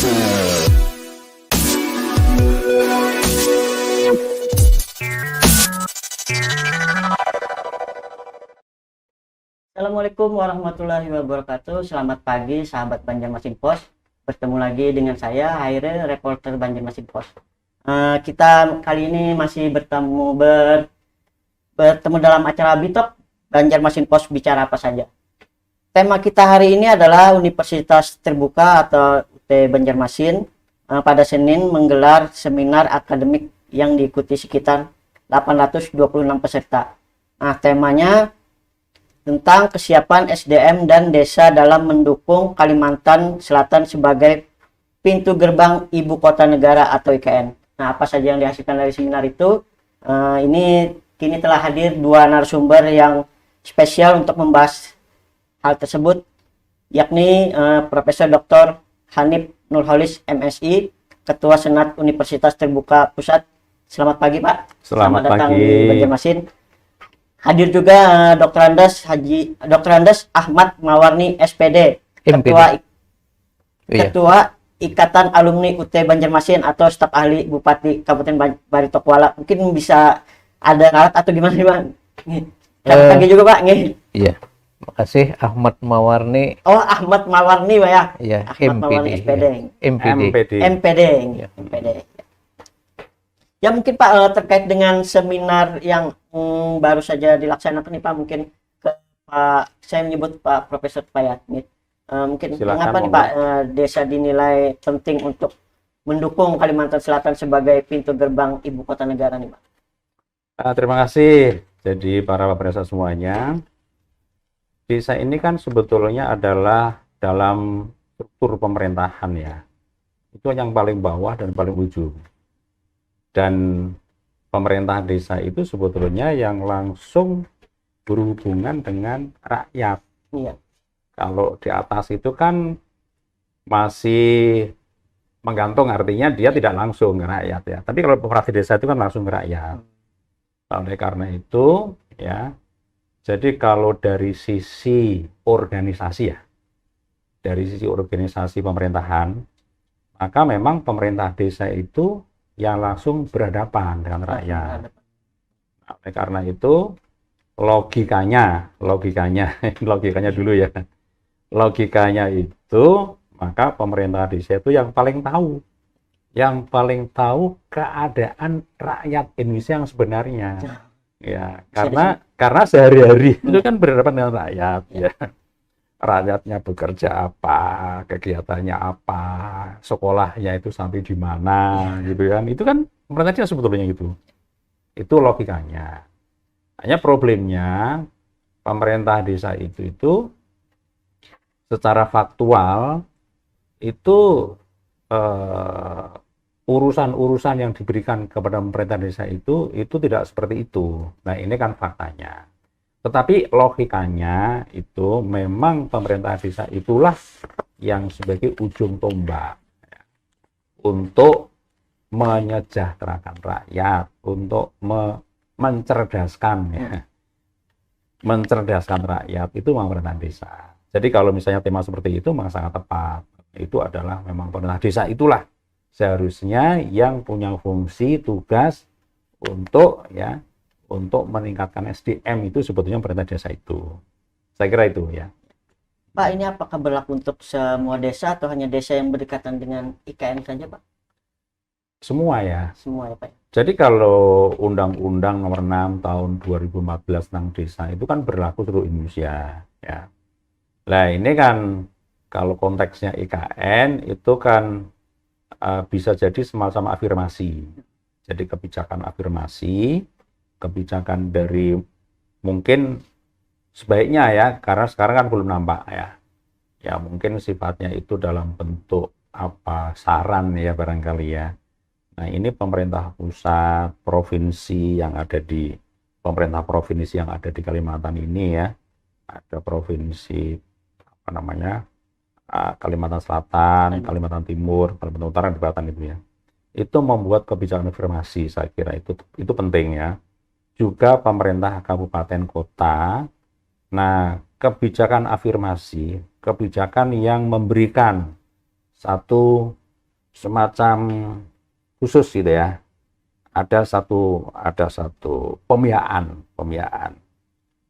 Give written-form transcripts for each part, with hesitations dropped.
Assalamualaikum warahmatullahi wabarakatuh. Selamat pagi sahabat Banjarmasin Pos. Bertemu lagi dengan saya Hairil, reporter Banjarmasin Pos. Kita kali ini masih bertemu dalam acara Bitok Banjarmasin Pos bicara apa saja. Tema kita hari ini adalah Universitas Terbuka atau UT Banjarmasin pada Senin menggelar seminar akademik yang diikuti sekitar 826 peserta. Temanya tentang kesiapan SDM dan desa dalam mendukung Kalimantan Selatan sebagai pintu gerbang ibu kota negara atau IKN. Apa saja yang dihasilkan dari seminar itu? Ini kini telah hadir dua narasumber yang spesial untuk membahas hal tersebut, yakni Profesor Dr. Hanif Nurholis MSI, Ketua Senat Universitas Terbuka Pusat. Selamat pagi Pak. Selamat datang pagi. di Banjarmasin. Hadir juga Dr. Andes Ahmad Mawarni SPD, Ketua Ikatan Alumni UT Banjarmasin atau staf ahli Bupati Kabupaten Baritokwala. Mungkin bisa ada alat atau gimana nih Bang? Selamat pagi juga Pak. Iya, makasih Ahmad Mawarni. Oh, Ahmad Mawarni Pak ya? Iya, Ahmad Mawarni SPD. MPD. Ya mungkin Pak terkait dengan seminar yang baru saja dilaksanakan nih Pak, mungkin ke Pak, saya menyebut Pak Profesor Payat nih. Mungkin Silakan, mengapa nih Pak desa dinilai penting untuk mendukung Kalimantan Selatan sebagai pintu gerbang ibu kota negara nih Pak? Terima kasih. Jadi para pemirsa semuanya, desa ini kan sebetulnya adalah dalam struktur pemerintahan ya, itu yang paling bawah dan paling ujung. Dan pemerintah desa itu sebetulnya yang langsung berhubungan dengan rakyat. Iya. Kalau di atas itu kan masih menggantung, artinya dia tidak langsung ke rakyat ya. Tapi kalau pemerintah desa itu kan langsung ke rakyat. Oleh karena itu ya, jadi kalau dari sisi organisasi ya, dari sisi organisasi pemerintahan, maka memang pemerintah desa itu yang langsung berhadapan dengan rakyat. Oleh karena itu logikanya dulu ya. Logikanya itu maka pemerintah desa itu yang paling tahu keadaan rakyat Indonesia yang sebenarnya. Ya, karena sehari-hari itu kan berhadapan dengan rakyat ya. Rakyatnya bekerja apa, kegiatannya apa, sekolahnya itu sampai di mana, gitu kan. Itu kan pemerintahnya sebetulnya gitu. Itu logikanya. Hanya problemnya pemerintah desa itu secara faktual itu urusan-urusan yang diberikan kepada pemerintah desa itu tidak seperti itu. Nah, ini kan faktanya. Tetapi logikanya itu memang pemerintah desa itulah yang sebagai ujung tombak ya, untuk menyejahterakan rakyat, untuk mencerdaskan rakyat itu pemerintah desa. Jadi kalau misalnya tema seperti itu memang sangat tepat. Itu adalah memang pemerintah desa itulah seharusnya yang punya fungsi tugas untuk meningkatkan SDM itu sebetulnya pemerintah desa itu. Saya kira itu ya. Pak, ini apakah berlaku untuk semua desa atau hanya desa yang berdekatan dengan IKN saja Pak? Semua ya. Semua ya Pak. Jadi kalau Undang-Undang Nomor 6 Tahun 2014 tentang desa itu kan berlaku seluruh Indonesia ya. Nah ini kan kalau konteksnya IKN itu kan bisa jadi semacam afirmasi. Jadi kebijakan afirmasi, kebijakan dari mungkin sebaiknya ya, karena sekarang kan belum nampak ya mungkin sifatnya itu dalam bentuk apa saran ya barangkali ya. Nah ini pemerintah pusat, provinsi yang ada di pemerintah provinsi yang ada di Kalimantan ini ya, ada provinsi apa namanya Kalimantan Selatan, Kalimantan Timur, Kalimantan Utara, dan Selatan itu ya. Itu membuat kebijakan afirmasi, saya kira itu penting ya. Juga pemerintah kabupaten kota. Nah, kebijakan afirmasi, kebijakan yang memberikan satu semacam khusus gitu ya. Ada satu pembiayaan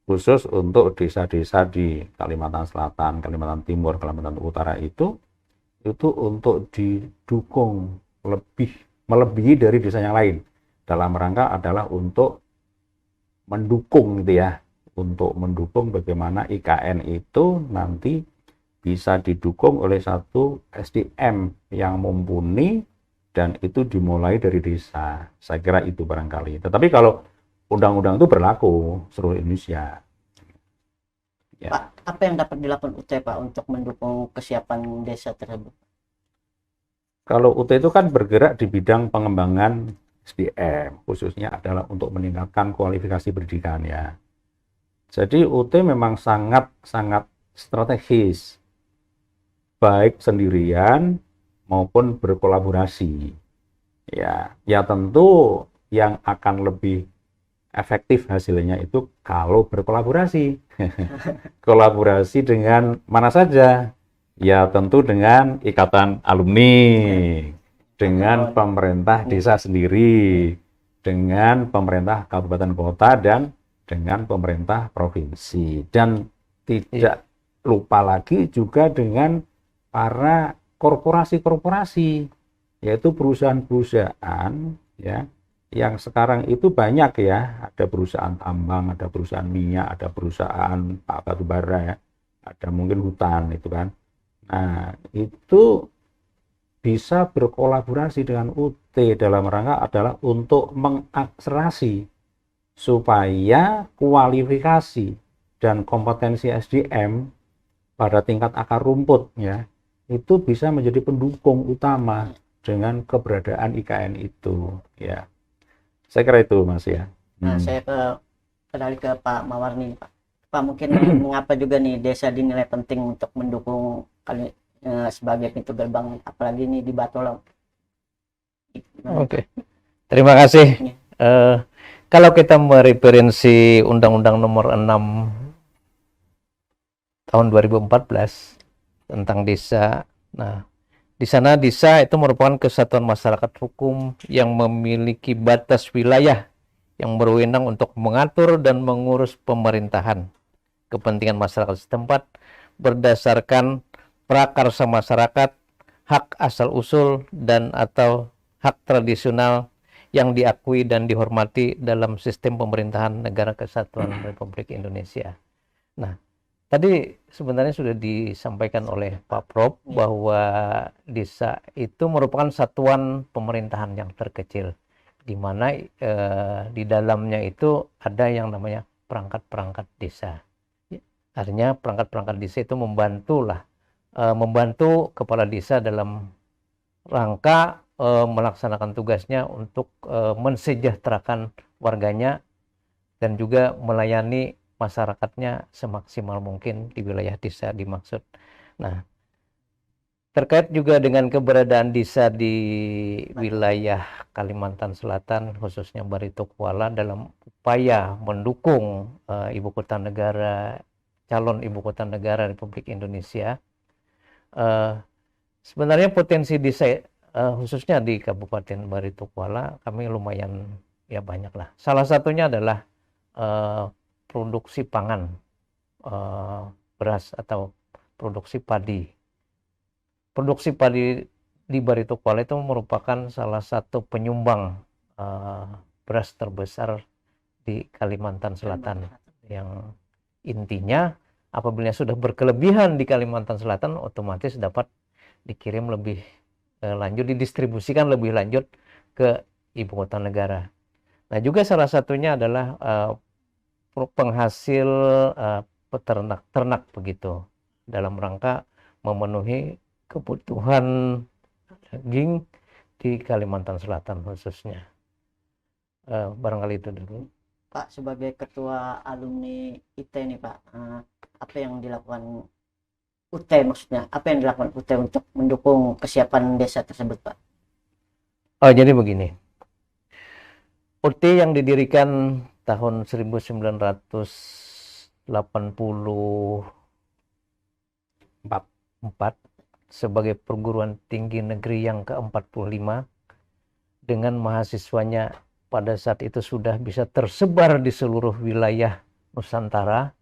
khusus untuk desa-desa di Kalimantan Selatan, Kalimantan Timur, Kalimantan Utara itu untuk didukung melebihi dari desa yang lain. Dalam rangka adalah untuk mendukung gitu ya, untuk mendukung bagaimana IKN itu nanti bisa didukung oleh satu SDM yang mumpuni dan itu dimulai dari desa. Saya kira itu barangkali. Tetapi kalau undang-undang itu berlaku seluruh Indonesia. Ya. Pak, apa yang dapat dilakukan UT Pak untuk mendukung kesiapan desa tersebut? Kalau UT itu kan bergerak di bidang pengembangan SDM, khususnya adalah untuk meningkatkan kualifikasi pendidikan ya. Jadi UT memang sangat strategis, baik sendirian maupun berkolaborasi. Ya tentu yang akan lebih efektif hasilnya itu kalau berkolaborasi. Kolaborasi dengan mana saja? Ya tentu dengan ikatan alumni, dengan pemerintah desa sendiri, dengan pemerintah kabupaten kota, dan dengan pemerintah provinsi. Dan tidak lupa lagi juga dengan para korporasi-korporasi, yaitu perusahaan-perusahaan ya yang sekarang itu banyak ya, ada perusahaan tambang, ada perusahaan minyak, ada perusahaan batu bara ya, ada mungkin hutan itu kan. Nah, itu bisa berkolaborasi dengan UT dalam rangka adalah untuk mengakselerasi supaya kualifikasi dan kompetensi SDM pada tingkat akar rumput ya itu bisa menjadi pendukung utama dengan keberadaan IKN itu ya. Saya kira itu Mas ya. Nah, saya kembali ke Pak Mawarni, Pak. Pak, mungkin mengapa juga nih desa dinilai penting untuk mendukung sebagai pintu gerbang, apalagi ini di Batolong. Oke. Terima kasih. Kalau kita mereferensi Undang-Undang Nomor 6 tahun 2014 tentang desa, nah di sana desa itu merupakan kesatuan masyarakat hukum yang memiliki batas wilayah yang berwenang untuk mengatur dan mengurus pemerintahan kepentingan masyarakat setempat berdasarkan prakarsa masyarakat, hak asal-usul, dan atau hak tradisional yang diakui dan dihormati dalam sistem pemerintahan Negara Kesatuan Republik Indonesia. Nah, tadi sebenarnya sudah disampaikan oleh Pak Prof bahwa desa itu merupakan satuan pemerintahan yang terkecil, di mana di dalamnya itu ada yang namanya perangkat-perangkat desa. Artinya perangkat-perangkat desa itu membantu kepala desa dalam rangka melaksanakan tugasnya untuk mensejahterakan warganya dan juga melayani masyarakatnya semaksimal mungkin di wilayah desa dimaksud. Nah, terkait juga dengan keberadaan desa di wilayah Kalimantan Selatan, khususnya Barito Kuala, dalam upaya mendukung ibu kota negara, calon ibu kota negara Republik Indonesia, sebenarnya potensi desa khususnya di Kabupaten Barito Kuala kami lumayan ya banyak lah. Salah satunya adalah produksi pangan, beras atau produksi padi. Produksi padi di Barito Kuala itu merupakan salah satu penyumbang beras terbesar di Kalimantan Selatan, yang intinya apabila sudah berkelebihan di Kalimantan Selatan otomatis dapat dikirim lebih lanjut, didistribusikan lebih lanjut ke ibu kota negara. Nah, juga salah satunya adalah penghasil ternak begitu, dalam rangka memenuhi kebutuhan daging di Kalimantan Selatan khususnya. Barangkali itu dulu. Pak, sebagai ketua alumni IT nih Pak, apa yang dilakukan UT, maksudnya apa yang dilakukan UT untuk mendukung kesiapan desa tersebut Pak? Oh, jadi begini, UT yang didirikan tahun 1984 sebagai perguruan tinggi negeri yang ke-45 dengan mahasiswanya pada saat itu sudah bisa tersebar di seluruh wilayah Nusantara,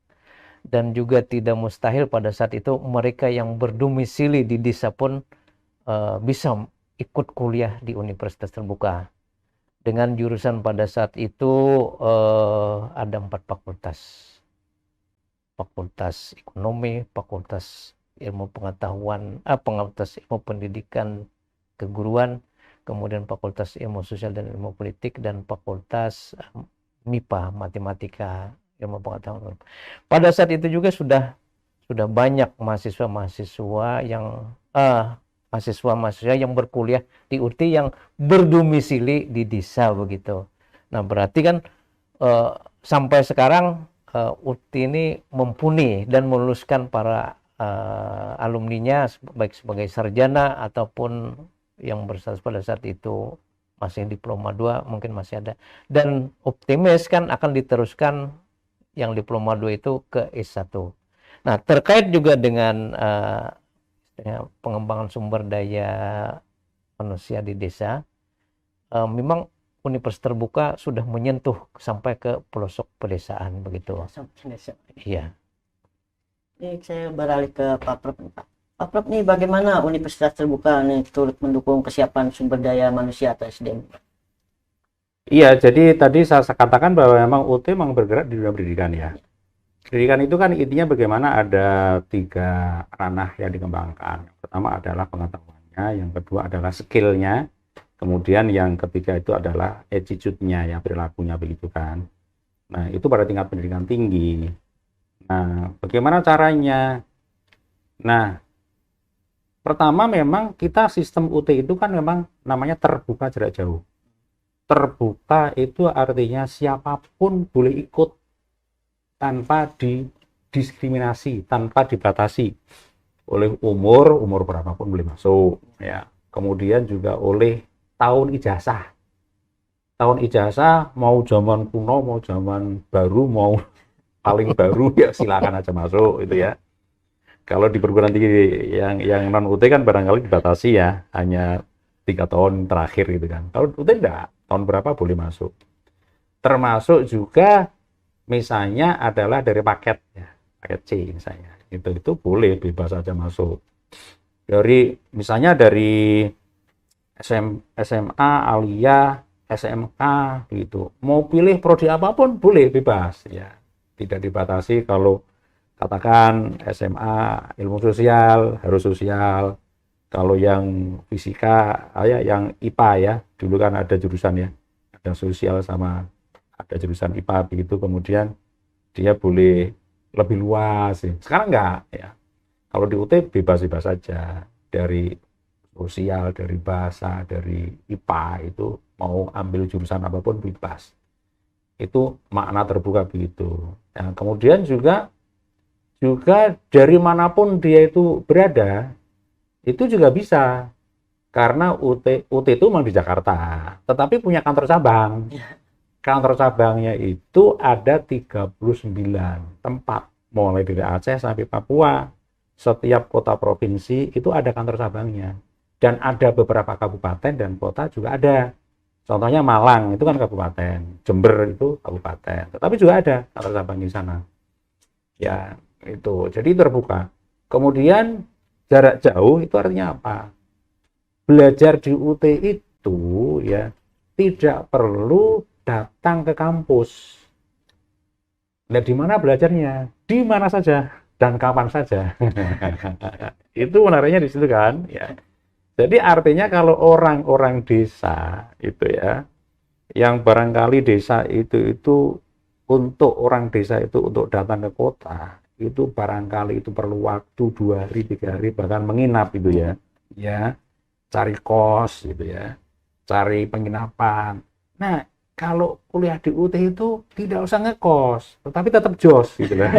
dan juga tidak mustahil pada saat itu mereka yang berdomisili di desa pun bisa ikut kuliah di universitas terbuka. Dengan jurusan pada saat itu ada 4 fakultas. Fakultas Ekonomi, Fakultas Ilmu Pengetahuan, Fakultas Ilmu Pendidikan Keguruan, kemudian Fakultas Ilmu Sosial dan Ilmu Politik, dan Fakultas MIPA, Matematika, Ilmu Pengetahuan. Pada saat itu juga sudah banyak mahasiswa-mahasiswa yang berkuliah di UT yang berdomisili di desa begitu. Nah, berarti kan sampai sekarang UT ini mumpuni dan meluluskan para alumninya baik sebagai sarjana ataupun yang berstatus pada saat itu masih diploma 2 mungkin masih ada, dan optimis kan akan diteruskan yang diploma 2 itu ke S1. Nah, terkait juga dengan pengembangan sumber daya manusia di desa, memang Universitas Terbuka sudah menyentuh sampai ke pelosok pedesaan begitu. Iya. Ini saya beralih ke Pak Prof. Pak Prof, nih bagaimana Universitas Terbuka nih turut mendukung kesiapan sumber daya manusia atau SDM? Iya, jadi tadi saya katakan bahwa memang UT memang bergerak di dunia pendidikan ya. Pendidikan itu kan intinya bagaimana ada 3 ranah yang dikembangkan. Yang pertama adalah pengetahuannya, yang kedua adalah skillnya, kemudian yang ketiga itu adalah attitude-nya, ya perilakunya begitu kan. Nah, itu pada tingkat pendidikan tinggi. Nah, bagaimana caranya? Nah, pertama memang kita sistem UT itu kan memang namanya terbuka jarak jauh. Terbuka itu artinya siapapun boleh ikut tanpa didiskriminasi, tanpa dibatasi oleh umur berapapun boleh masuk ya. Kemudian juga oleh tahun ijazah. Tahun ijazah mau zaman kuno, mau zaman baru, mau paling baru ya silakan aja masuk itu ya. Kalau di perguruan tinggi yang non UT kan barangkali dibatasi ya, hanya 3 tahun terakhir gitu kan. Kalau UT enggak, tahun berapa boleh masuk. Termasuk juga misalnya adalah dari paket ya, paket C misalnya. Itu boleh bebas saja masuk. Misalnya dari SMA, Aliyah, SMK gitu. Mau pilih prodi apapun boleh bebas ya. Tidak dibatasi. Kalau katakan SMA ilmu sosial harus sosial. Kalau yang fisika yang IPA ya, dulu kan ada jurusan ya. Ada sosial sama ada jurusan IPA begitu, kemudian dia boleh lebih luas ya. Sekarang enggak ya. Kalau di UT bebas-bebas saja, dari sosial, dari bahasa, dari IPA itu mau ambil jurusan apapun bebas. Itu makna terbuka begitu. Nah, kemudian juga dari manapun dia itu berada, itu juga bisa. Karena UT itu memang di Jakarta, tetapi punya kantor cabang. Kantor cabangnya itu ada 39 tempat, mulai dari Aceh sampai Papua. Setiap kota provinsi itu ada kantor cabangnya. Dan ada beberapa kabupaten dan kota juga ada. Contohnya Malang itu kan kabupaten, Jember itu kabupaten. Tetapi juga ada kantor cabang di sana. Ya, itu. Jadi terbuka. Kemudian jarak jauh itu artinya apa? Belajar di UT itu ya tidak perlu datang ke kampus. Nah, di mana belajarnya? Di mana saja dan kapan saja. Itu menariknya di situ kan, ya. Jadi artinya kalau orang-orang desa itu ya, yang barangkali desa itu untuk orang desa itu untuk datang ke kota, itu barangkali itu perlu waktu 2 hari, 3 hari, bahkan menginap itu ya. Ya, cari kos gitu ya. Cari penginapan. Nah, kalau kuliah di UT itu tidak usah ngekos, tetapi tetap jos gitu lah.